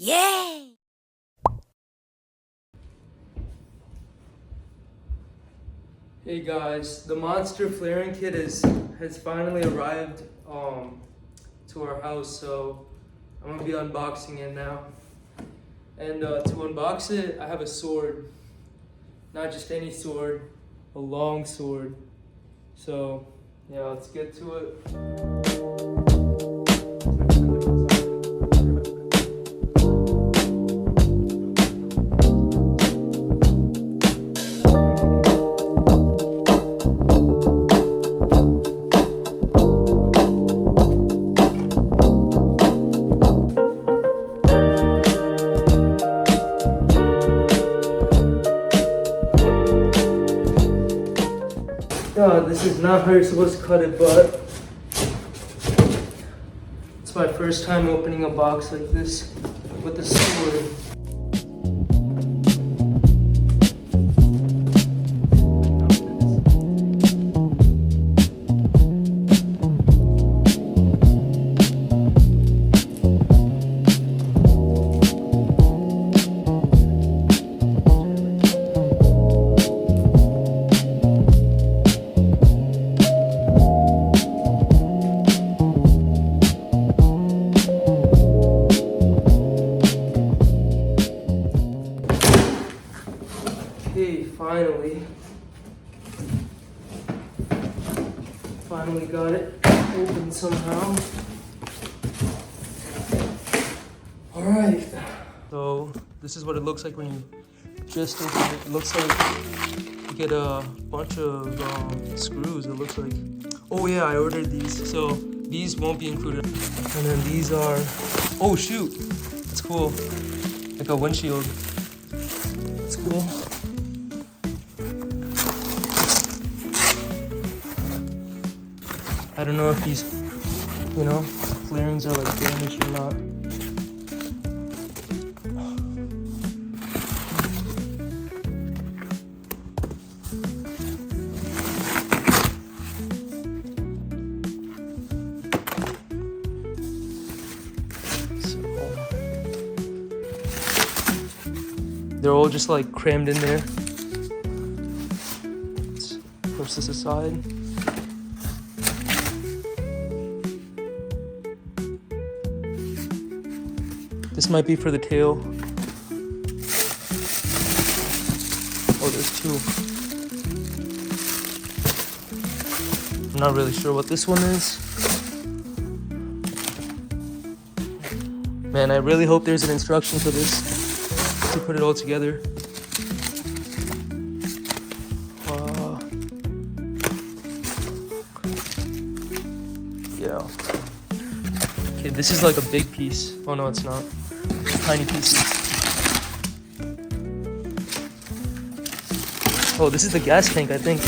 Yay! Hey guys, the monster flaring kit has finally arrived to our house, so I'm gonna be unboxing it now. And to unbox it, I have a sword, not just any sword, a long sword. So yeah, let's get to it. This is not how you're supposed to cut it, but it's my first time opening a box like this with a sword. Okay, finally got it open somehow. All right. So this is what it looks like when you just open it. It looks like you get a bunch of screws. It looks like. Oh yeah, I ordered these, so these won't be included. And then these are. Oh shoot, it's cool. Like a windshield. It's cool. I don't know if these, flarings are like damaged or not. So, they're all just like crammed in there. Let's push this aside. This might be for the tail. Oh, there's two. I'm not really sure what this one is. Man, I really hope there's an instruction for this to put it all together. Yeah. Okay, this is like a big piece. Oh no, it's not. Tiny pieces. Oh, this is the gas tank, I think.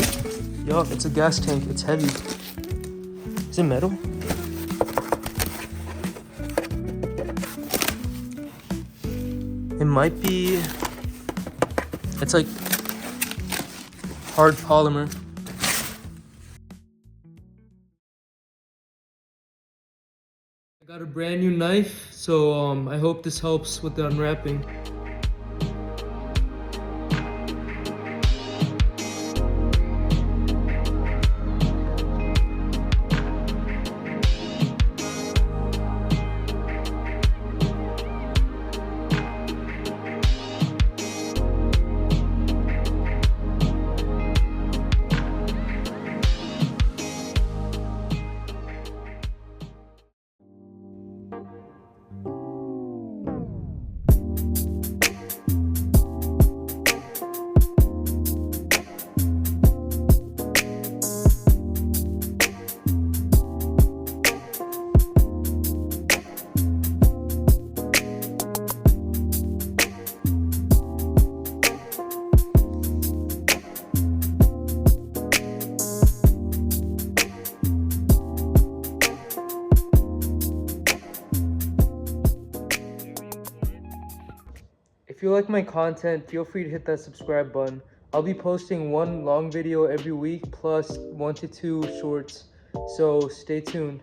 Yup, it's a gas tank. It's heavy. Is it metal? It might be. It's like hard polymer. I got a brand new knife, so I hope this helps with the unwrapping. If you like my content, feel free to hit that subscribe button. I'll be posting one long video every week plus 1 to 2 shorts, so stay tuned.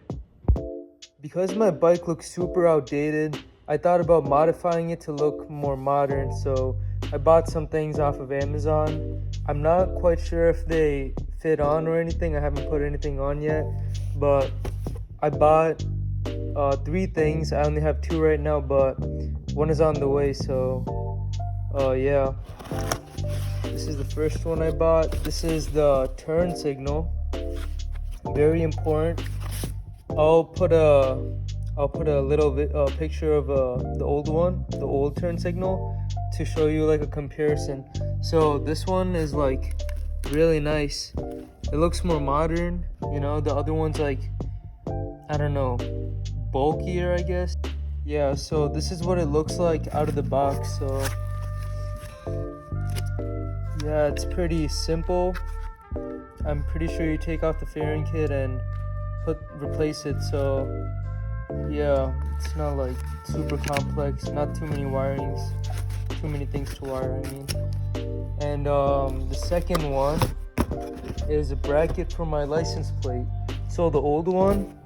Because my bike looks super outdated, I thought about modifying it to look more modern, so I bought some things off of Amazon. I'm not quite sure if they fit on or anything. I haven't put anything on yet, but I bought 3 things. I only have 2 right now, but one is on the way, so yeah. This is the first one I bought. This is the turn signal. Very important. I'll put a little picture of the old one, the old turn signal, to show you like a comparison. So this one is like really nice. It looks more modern, you know. The other one's like, I don't know, bulkier, I guess. Yeah, so this is what it looks like out of the box. So yeah, it's pretty simple. I'm pretty sure you take off the fairing kit and replace it. So yeah, it's not like super complex, not too many wirings, too many things to wire, I mean. And the second one is a bracket for my license plate. So the old one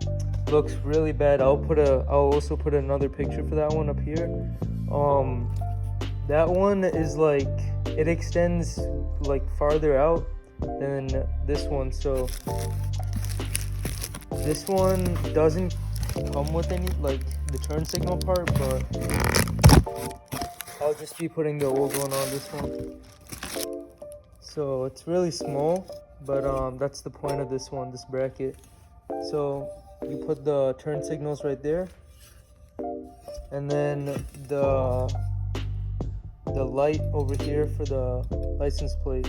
looks really bad. I'll also put another picture for that one up here. That one is like, it extends like farther out than this one. So this one doesn't come with any, like, the turn signal part, but I'll just be putting the old one on this one. So it's really small, but that's the point of this one, this bracket. So you put the turn signals right there, and then the light over here for the license plate.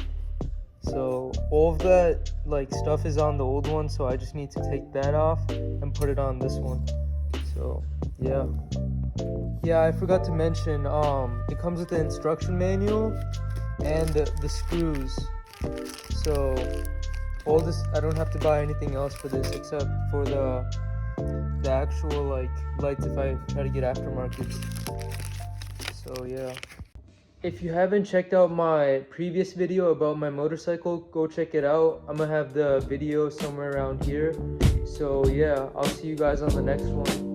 So all of that like stuff is on the old one, so I just need to take that off and put it on this one. So yeah, I forgot to mention, it comes with the instruction manual and the screws. So all this, I don't have to buy anything else for this except for the actual like lights if I try to get aftermarket. So yeah. If you haven't checked out my previous video about my motorcycle, go check it out. I'm gonna have the video somewhere around here. So yeah, I'll see you guys on the next one.